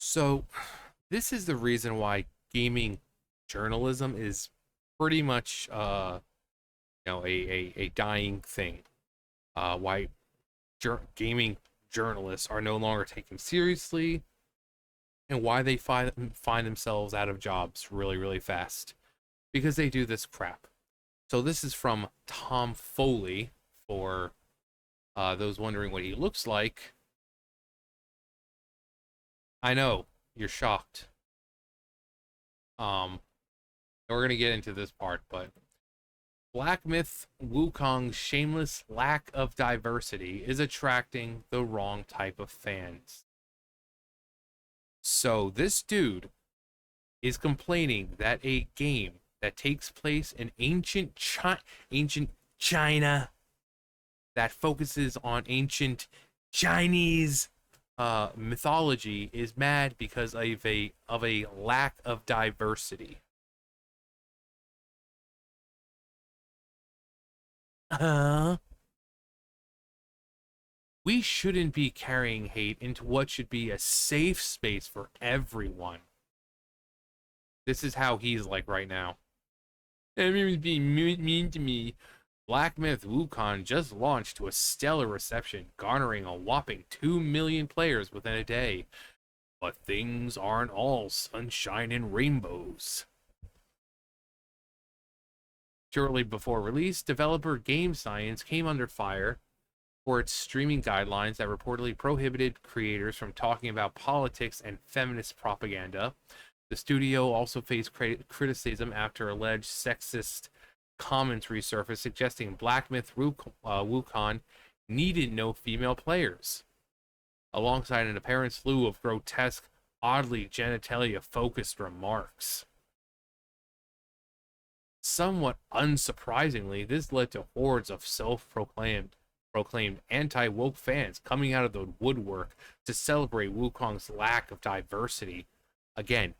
So, this is the reason why gaming journalism is pretty much, a dying thing. Why gaming journalists are no longer taken seriously, and why they find themselves out of jobs really, really fast because they do this crap. So, this is from Tom Foley for those wondering what he looks like. I know you're shocked. Um, we're gonna get into this part, but Black Myth Wukong's shameless lack of diversity is attracting the wrong type of fans. So this dude is complaining that a game that takes place in ancient China, that focuses on ancient Chinese mythology, is mad because of a lack of diversity. Uh, we shouldn't be carrying hate into what should be a safe space for everyone. This is how he's like right now. Everyone's being mean to me. Black Myth Wukong just launched to a stellar reception, garnering a whopping 2 million players within a day. But things aren't all sunshine and rainbows. Shortly before release, developer Game Science came under fire for its streaming guidelines that reportedly prohibited creators from talking about politics and feminist propaganda. The studio also faced criticism after alleged sexist comments resurfaced suggesting Black Myth Wukong needed no female players, alongside an apparent slew of grotesque, oddly genitalia-focused remarks. Somewhat unsurprisingly, this led to hordes of self-proclaimed anti-woke fans coming out of the woodwork to celebrate Wukong's lack of diversity. Again,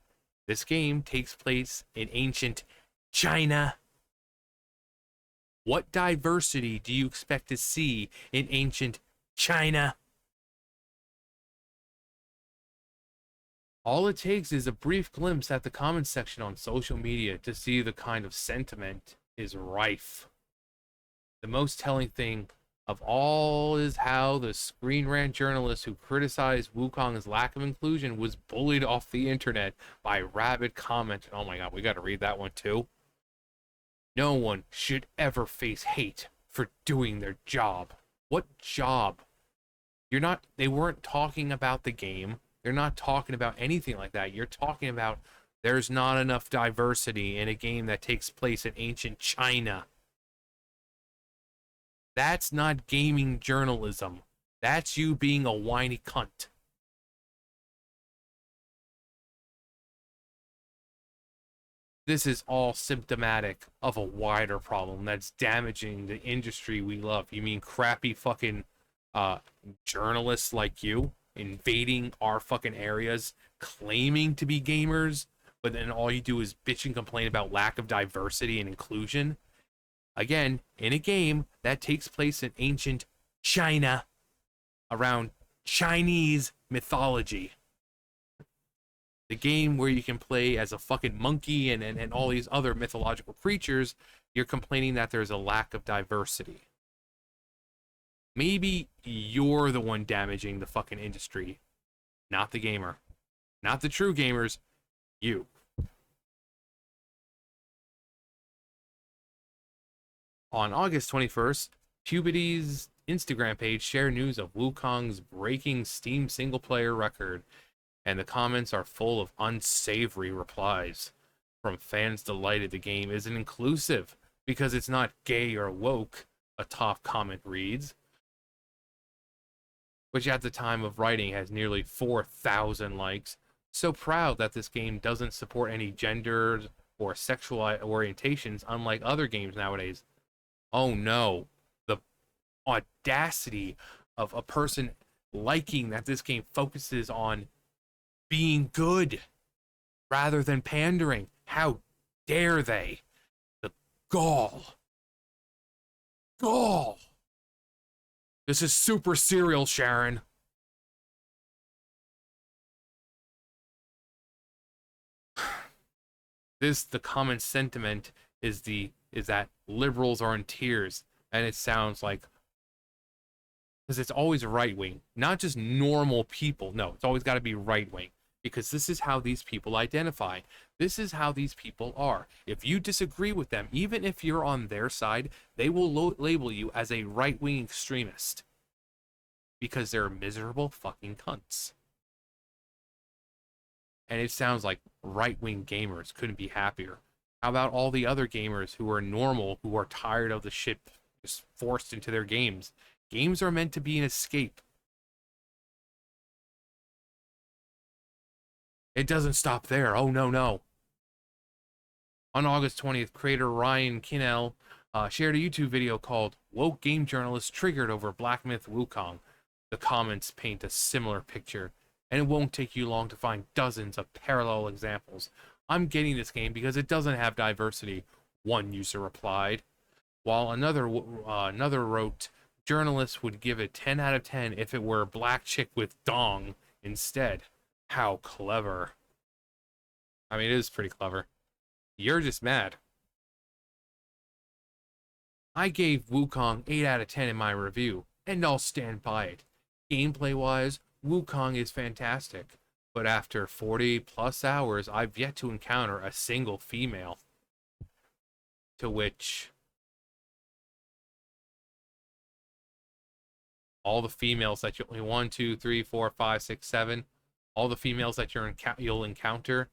this game takes place in ancient China. What diversity do you expect to see in ancient China? All it takes is a brief glimpse at the comments section on social media to see the kind of sentiment is rife. The most telling thing of all is how the Screen Rant journalist who criticized Wukong's lack of inclusion was bullied off the internet by rabid comment. Oh my god, we gotta read that one too. No one should ever face hate for doing their job. What job? They weren't talking about the game. They're not talking about anything like that. You're talking about there's not enough diversity in a game that takes place in ancient China. That's not gaming journalism. That's you being a whiny cunt. This is all symptomatic of a wider problem that's damaging the industry we love. You mean crappy fucking uh, journalists like you invading our fucking areas, claiming to be gamers, but then all you do is bitch and complain about lack of diversity and inclusion? Again, in a game that takes place in ancient China around Chinese mythology. The game where you can play as a fucking monkey and all these other mythological creatures, you're complaining that there's a lack of diversity. Maybe you're the one damaging the fucking industry, not the gamer. Not the true gamers, you. On August 21st, Puberty's Instagram page shared news of Wukong's breaking Steam single player record, and the comments are full of unsavory replies from fans delighted the game isn't inclusive because it's not gay or woke, a top comment reads, which at the time of writing has nearly 4,000 likes. So proud that this game doesn't support any genders or sexual orientations, unlike other games nowadays. Oh no, the audacity of a person liking that this game focuses on being good rather than pandering. How dare they? The gall. Gall. This is super serial, Sharon. The common sentiment is that liberals are in tears, and it sounds like, because it's always right wing, not just normal people. No, it's always got to be right wing, because this is how these people identify. This is how these people are. If you disagree with them, even if you're on their side, they will label you as a right wing extremist because they're miserable fucking cunts. And it sounds like right wing gamers couldn't be happier. How about all the other gamers who are normal, who are tired of the shit just forced into their games? Games are meant to be an escape. It doesn't stop there. Oh, no, no. On August 20th, creator Ryan Kinnell shared a YouTube video called Woke Game Journalist Triggered Over Black Myth Wukong. The comments paint a similar picture, and it won't take you long to find dozens of parallel examples. I'm getting this game because it doesn't have diversity, one user replied, while another wrote, journalists would give it 10 out of 10 if it were a black chick with dong instead. How clever. I mean, it is pretty clever. You're just mad. I gave Wukong 8 out of 10 in my review, and I'll stand by it. Gameplay-wise, Wukong is fantastic, but after 40 plus hours, I've yet to encounter a single female. To which all the females that you'll 1, 2, 3, 4, 5, 6, 7, all the females that you'll encounter.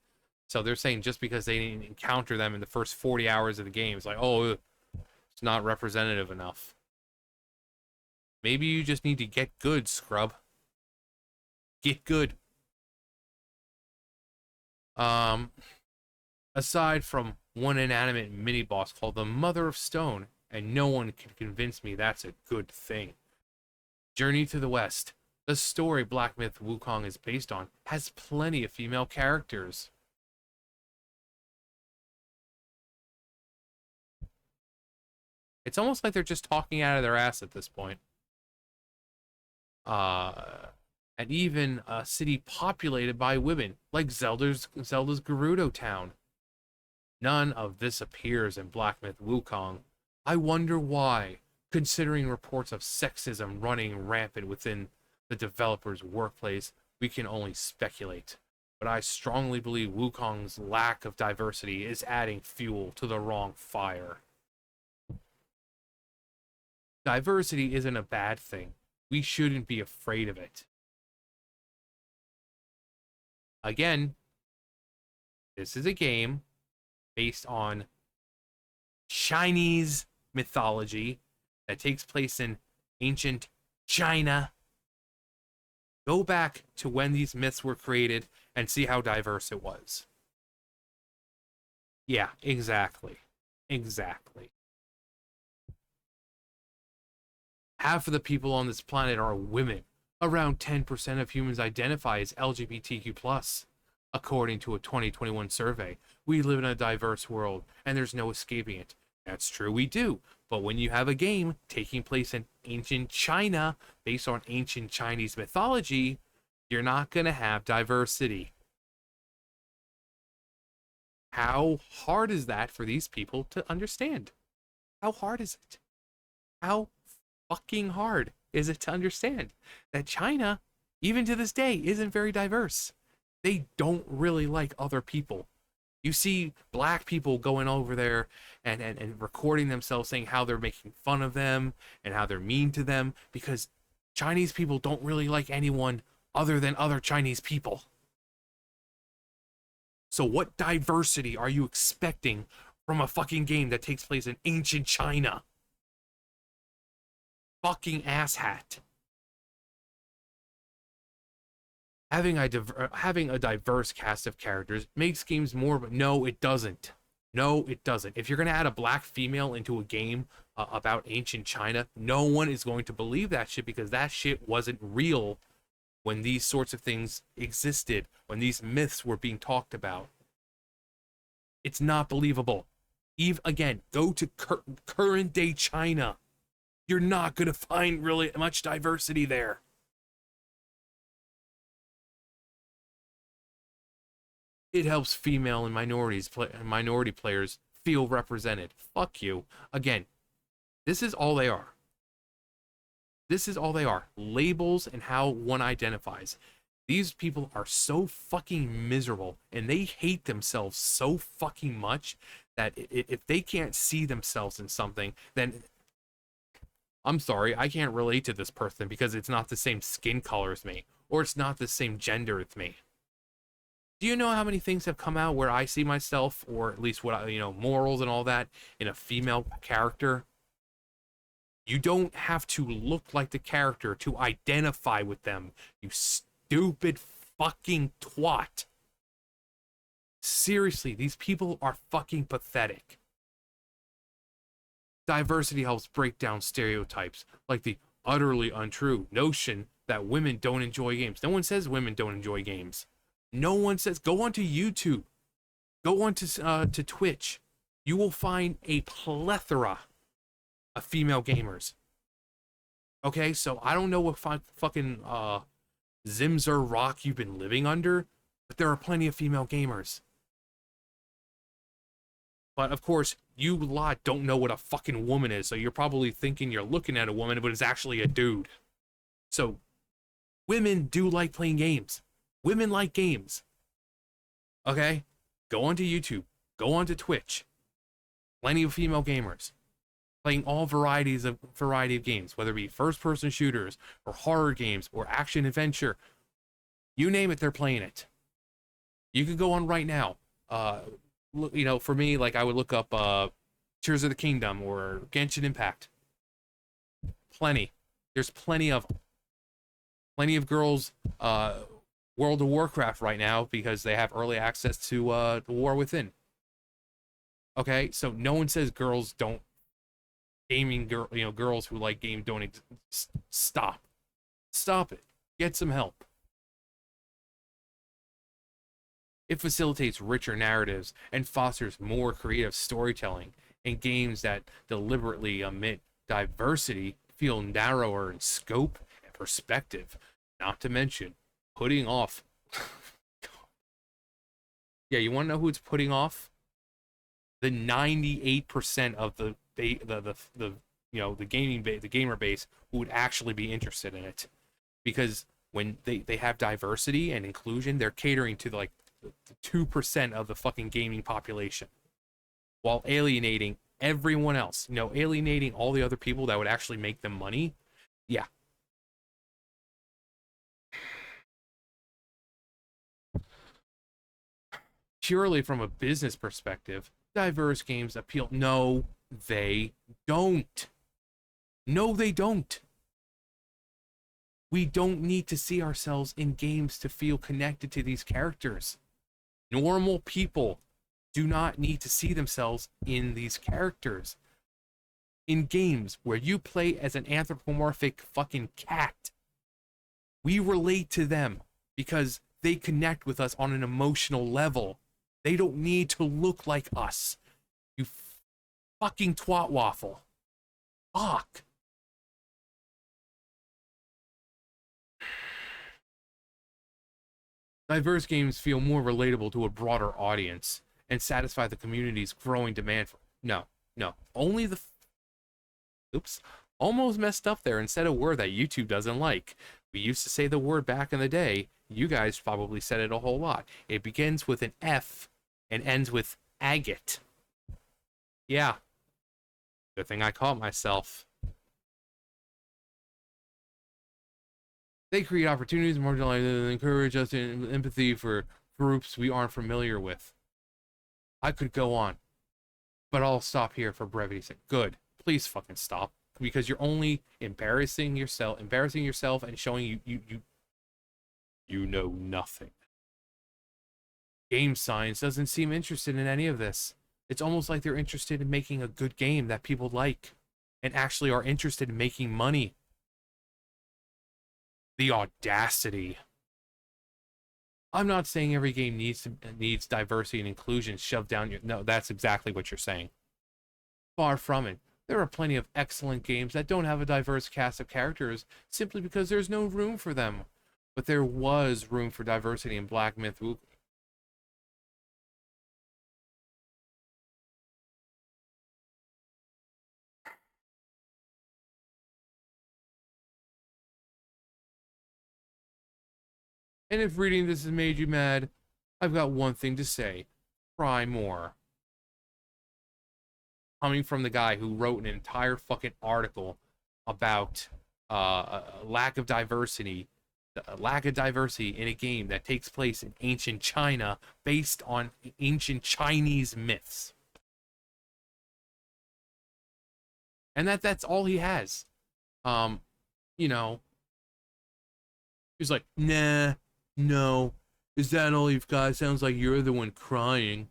So they're saying just because they didn't encounter them in the first 40 hours of the game, it's like, oh, it's not representative enough. Maybe you just need to get good, scrub. Get good. Aside from one inanimate mini-boss called the Mother of Stone, and no one can convince me that's a good thing. Journey to the West. The story Black Myth Wukong is based on has plenty of female characters. It's almost like they're just talking out of their ass at this point. And even a city populated by women, like Zelda's Gerudo Town. None of this appears in Black Myth Wukong. I wonder why, considering reports of sexism running rampant within the developer's workplace. We can only speculate. But I strongly believe Wukong's lack of diversity is adding fuel to the wrong fire. Diversity isn't a bad thing. We shouldn't be afraid of it. Again, this is a game based on Chinese mythology that takes place in ancient China. Go back to when these myths were created and see how diverse it was. Yeah, exactly. Exactly. Half of the people on this planet are women. Around 10% of humans identify as LGBTQ+. According to a 2021 survey, we live in a diverse world, and there's no escaping it. That's true, we do. But when you have a game taking place in ancient China, based on ancient Chinese mythology, you're not going to have diversity. How hard is that for these people to understand? How hard is it? How fucking hard is it to understand that China, even to this day, isn't very diverse? They don't really like other people. You see black people going over there and recording themselves saying how they're making fun of them and how they're mean to them because Chinese people don't really like anyone other than other Chinese people. So what diversity are you expecting from a fucking game that takes place in ancient China? Fucking asshat. Having a diverse cast of characters makes games more, but no, it doesn't. No, it doesn't. If you're going to add a black female into a game about ancient China, no one is going to believe that shit because that shit wasn't real when these sorts of things existed, when these myths were being talked about. It's not believable. Again, go to current day China. You're not going to find really much diversity there. It helps female and minority players feel represented. Fuck you. Again, this is all they are. This is all they are. Labels and how one identifies. These people are so fucking miserable and they hate themselves so fucking much that if they can't see themselves in something, then I'm sorry, I can't relate to this person because it's not the same skin color as me or it's not the same gender as me. Do you know how many things have come out where I see myself, or at least what I, morals and all that, in a female character? You don't have to look like the character to identify with them, you stupid fucking twat. Seriously, these people are fucking pathetic. Diversity helps break down stereotypes, like the utterly untrue notion that women don't enjoy games. No one says women don't enjoy games. No one says, go onto YouTube, go onto to Twitch. You will find a plethora of female gamers. Okay, so I don't know what fucking Zimzer rock you've been living under, but there are plenty of female gamers. But of course, you lot don't know what a fucking woman is, so you're probably thinking you're looking at a woman, but it's actually a dude. So, women do like playing games. Women like games. Okay? Go onto YouTube. Go onto Twitch. Plenty of female gamers. Playing all variety of games, whether it be first-person shooters, or horror games, or action-adventure. You name it, they're playing it. You can go on right now. For me, like, I would look up Tears of the Kingdom or Genshin Impact. Plenty. There's plenty of them. Plenty of girls World of Warcraft right now because they have early access to the War Within. Okay, so no one says girls don't girls who like game don't stop it. Get some help. It facilitates richer narratives and fosters more creative storytelling, and games that deliberately omit diversity feel narrower in scope and perspective, not to mention putting off. Yeah, you want to know who it's putting off? The 98% of the gamer base who would actually be interested in it, because when they have diversity and inclusion, they're catering to the 2% of the fucking gaming population, while alienating everyone else. Alienating all the other people that would actually make them money. Yeah. Purely from a business perspective, diverse games appeal. No, they don't. No, they don't. We don't need to see ourselves in games to feel connected to these characters. Normal people do not need to see themselves in these characters. In games where you play as an anthropomorphic fucking cat, we relate to them because they connect with us on an emotional level. They don't need to look like us. You fucking twat waffle. Fuck. Diverse games feel more relatable to a broader audience and satisfy the community's growing demand for. No. Only the. Oops. Almost messed up there and said a word that YouTube doesn't like. We used to say the word back in the day. You guys probably said it a whole lot. It begins with an F and ends with agate. Yeah. Good thing I caught myself. They create opportunities, marginalize, and encourage us in empathy for groups we aren't familiar with. I could go on, but I'll stop here for brevity's sake. Good. Please fucking stop, because you're only embarrassing yourself, and showing you know nothing. Game Science doesn't seem interested in any of this. It's almost like they're interested in making a good game that people like, and actually are interested in making money. The audacity. I'm not saying every game needs diversity and inclusion shoved down your. No, that's exactly what you're saying. Far from it. There are plenty of excellent games that don't have a diverse cast of characters simply because there's no room for them. But there was room for diversity in Black Myth Wukong. And if reading this has made you mad, I've got one thing to say. Cry more. Coming from the guy who wrote an entire fucking article about lack of diversity, lack of diversity in a game that takes place in ancient China based on ancient Chinese myths. And that's all he has. Um, you know, he's like, nah, no. Is that all you've got? Sounds like you're the one crying.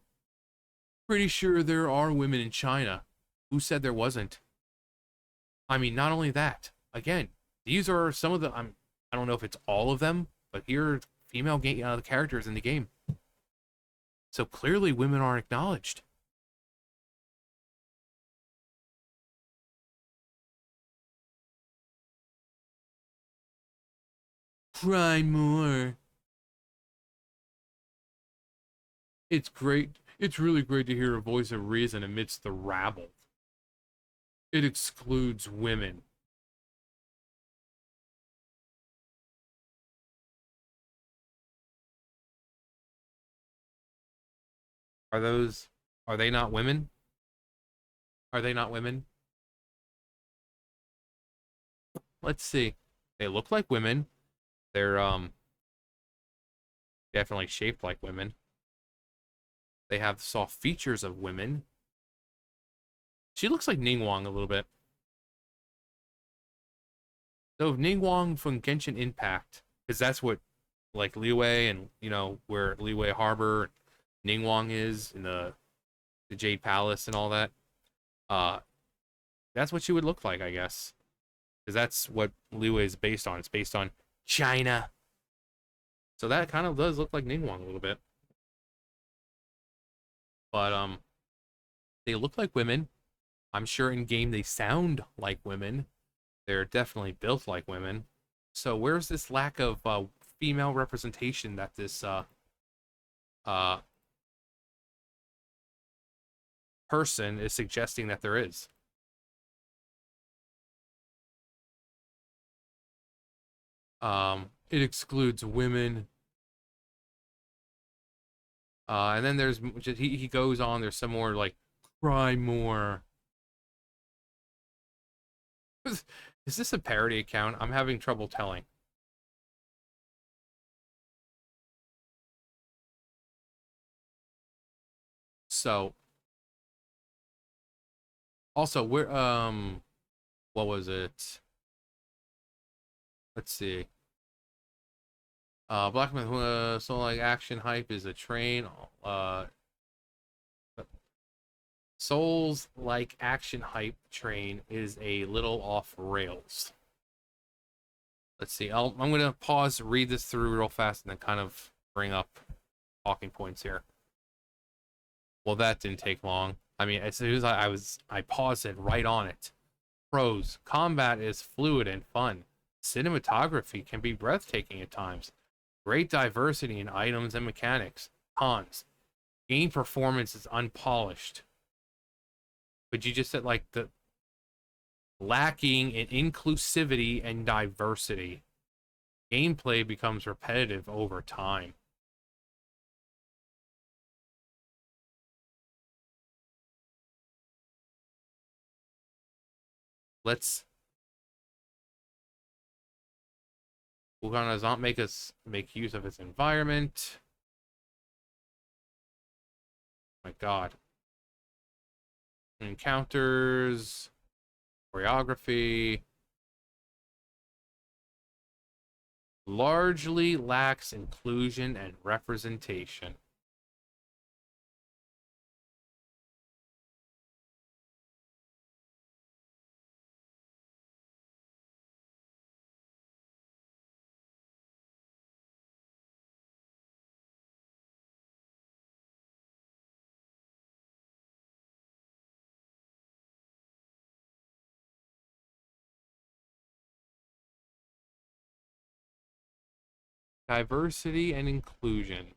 Pretty sure there are women in China. Who said there wasn't? I mean, not only that. Again, these are some of the. I don't know if it's all of them, but here are female characters in the game. So clearly, women aren't acknowledged. Cry more. It's great. It's really great to hear a voice of reason amidst the rabble. It excludes women. Are those? Are they not women? Are they not women? Let's see. They look like women. They're definitely shaped like women. They have soft features of women. She looks like Ningguang a little bit. So Ningguang from Genshin Impact, because that's what like Liyue and where Liyue Harbor, Ningguang is in the Jade Palace and all that. Uh, that's what she would look like, I guess, because that's what Liyue is based on. It's based on China. So that kind of does look like Ningguang a little bit. But they look like women. I'm sure in game they sound like women. They're definitely built like women. So where's this lack of female representation that this uh, person is suggesting that there is? It excludes women. And then there's he goes on. There's some more like cry more. Is this a parody account? I'm having trouble telling. So also where what was it? Let's see. Blackman so like action hype is a train. Souls like action hype train is a little off rails. Let's see. I'm gonna pause, read this through real fast, and then kind of bring up talking points here. Well, that didn't take long. I mean, as soon as I paused it right on it. Pros: combat is fluid and fun. Cinematography can be breathtaking at times. Great diversity in items and mechanics. Cons: game performance is unpolished. But you just said like the lacking in inclusivity and diversity. Gameplay becomes repetitive over time. Let's Wukong does not make us make use of its environment. My God. Encounters, choreography. Largely lacks inclusion and representation. Diversity and inclusion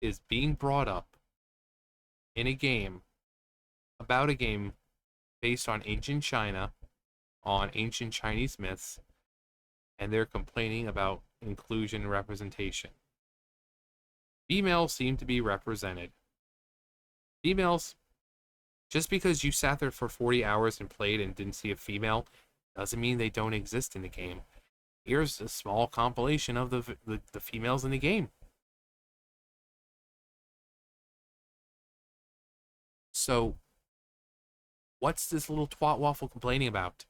is being brought up in a game about a game based on ancient China, on ancient Chinese myths, and they're complaining about inclusion and representation. Females seem to be represented. Females, just because you sat there for 40 hours and played and didn't see a female, doesn't mean they don't exist in the game. Here's a small compilation of the females in the game. So, what's this little twat waffle complaining about?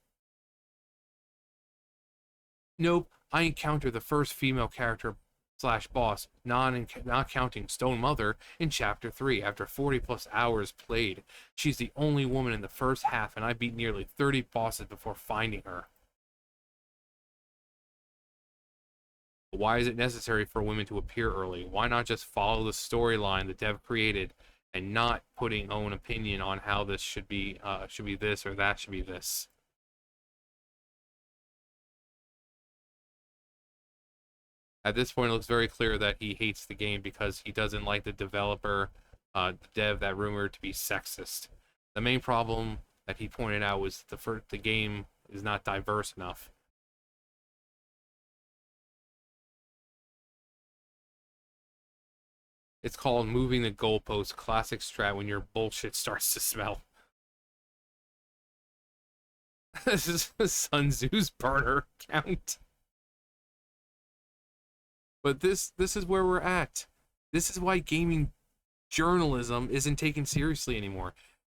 Nope, I encountered the first female character slash boss, not counting Stone Mother, in Chapter 3 after 40 plus hours played. She's the only woman in the first half, and I beat nearly 30 bosses before finding her. Why is it necessary for women to appear early? Why not just follow the storyline the dev created and not putting own opinion on how this should be this or that should be this? At this point, it looks very clear that he hates the game because he doesn't like the developer, dev that rumored to be sexist. The main problem that he pointed out was the game is not diverse enough. It's called moving the goalpost, classic strat when your bullshit starts to smell. This is Sun Tzu's burner count. But this is where we're at. This is why gaming journalism isn't taken seriously anymore.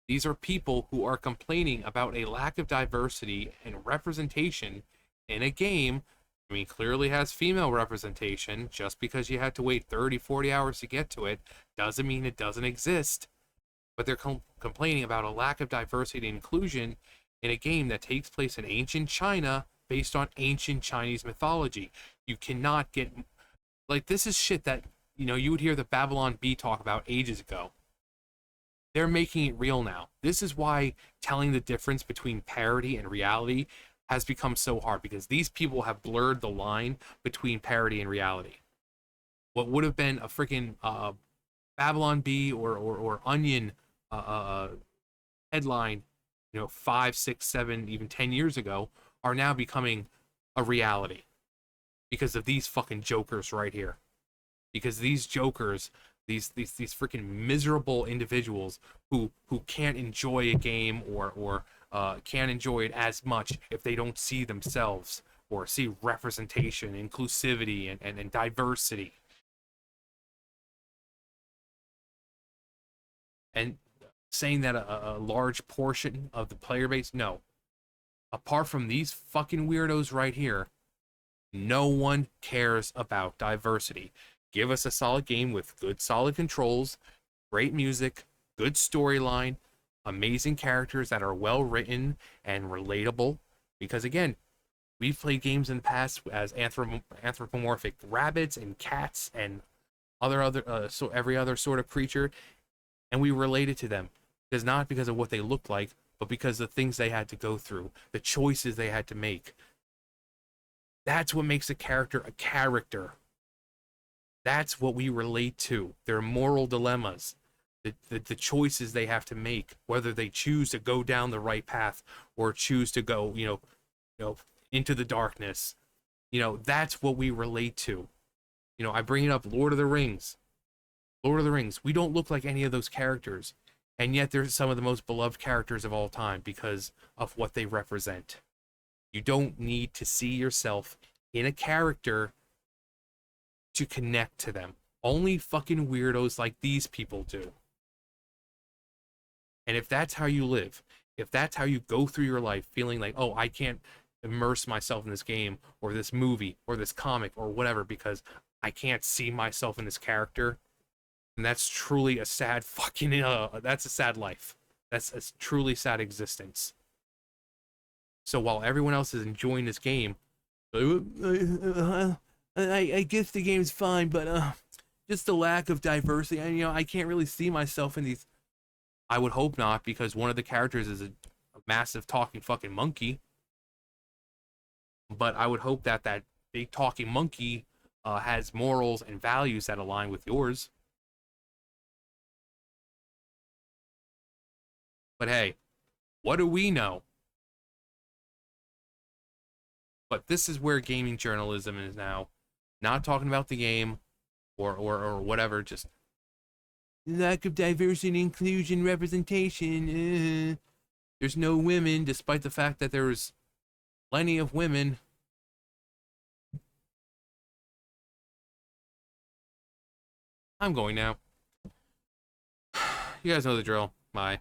These are people who are complaining about a lack of diversity and representation in a game. I mean, clearly has female representation. Just because you had to wait 30, 40 hours to get to it doesn't mean it doesn't exist. But they're complaining about a lack of diversity and inclusion in a game that takes place in ancient China based on ancient Chinese mythology. You cannot get... Like, this is shit that, you would hear the Babylon Bee talk about ages ago. They're making it real now. This is why telling the difference between parody and reality has become so hard, because these people have blurred the line between parody and reality. What would have been a freaking Babylon Bee or Onion headline, 5, 6, 7, even 10 years ago, are now becoming a reality because of these fucking jokers right here. Because these jokers, these freaking miserable individuals who can't enjoy a game or can't enjoy it as much if they don't see themselves or see representation, inclusivity, and diversity. And saying that a large portion of the player base, no. Apart from these fucking weirdos right here, no one cares about diversity. Give us a solid game with good, solid controls, great music, good storyline, amazing characters that are well written and relatable. Because again, we've played games in the past as anthropomorphic rabbits and cats and every other sort of creature, and we related to them. Because not because of what they looked like, but because of the things they had to go through, the choices they had to make. That's what makes a character a character. That's what we relate to. Their moral dilemmas, the choices they have to make, whether they choose to go down the right path or choose to go, into the darkness. That's what we relate to. I bring it up, Lord of the Rings. Lord of the Rings. We don't look like any of those characters, and yet they're some of the most beloved characters of all time because of what they represent. You don't need to see yourself in a character to connect to them. Only fucking weirdos like these people do. And if that's how you live, if that's how you go through your life feeling like, oh, I can't immerse myself in this game or this movie or this comic or whatever because I can't see myself in this character, and that's truly a sad fucking, that's a sad life. That's a truly sad existence. So while everyone else is enjoying this game, I guess the game's fine, but just the lack of diversity. And I can't really see myself in these. I would hope not, because one of the characters is a massive talking fucking monkey. But I would hope that that big talking monkey has morals and values that align with yours. But hey, what do we know? But this is where gaming journalism is now Not talking about the game or whatever, just lack of diversity, inclusion, representation. There's no women, despite the fact that there's plenty of women. I'm going now. You guys know the drill. Bye.